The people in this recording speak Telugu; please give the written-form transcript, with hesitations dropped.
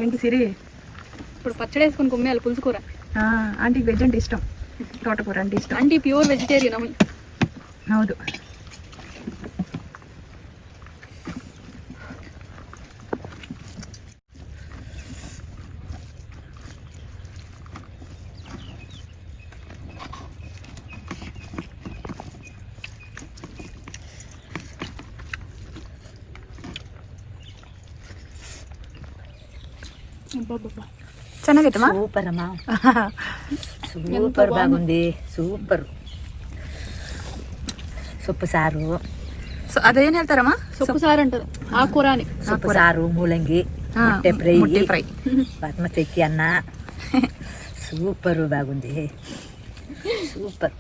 ఏంటి సిరి? ఇప్పుడు పచ్చడి వేసుకొని కుమ్మేయాలి పులుసు కూర. ఆంటీకి వెజ్ అంటే ఇష్టం, తోటకూర అంటే ఇష్టం. Aunty pure vegetarian. అవును. ಚೆನ್ನಾಗೈತಮ್ಮ. సూపర్ అమ్మా, సూపర్ బాగుంది. సూపర్ సొప్పు సారు. అదేం ಹೇಳ್ತಾರಮ್ಮ? సొప్పు సారు అంటారు ఆకుకూర అని. సొప్పు సారు, ముల్లంగి, ముట్టె ఫ్రై, బాస్మతి అన్న. సూపర్ బాగుంది, సూపర్.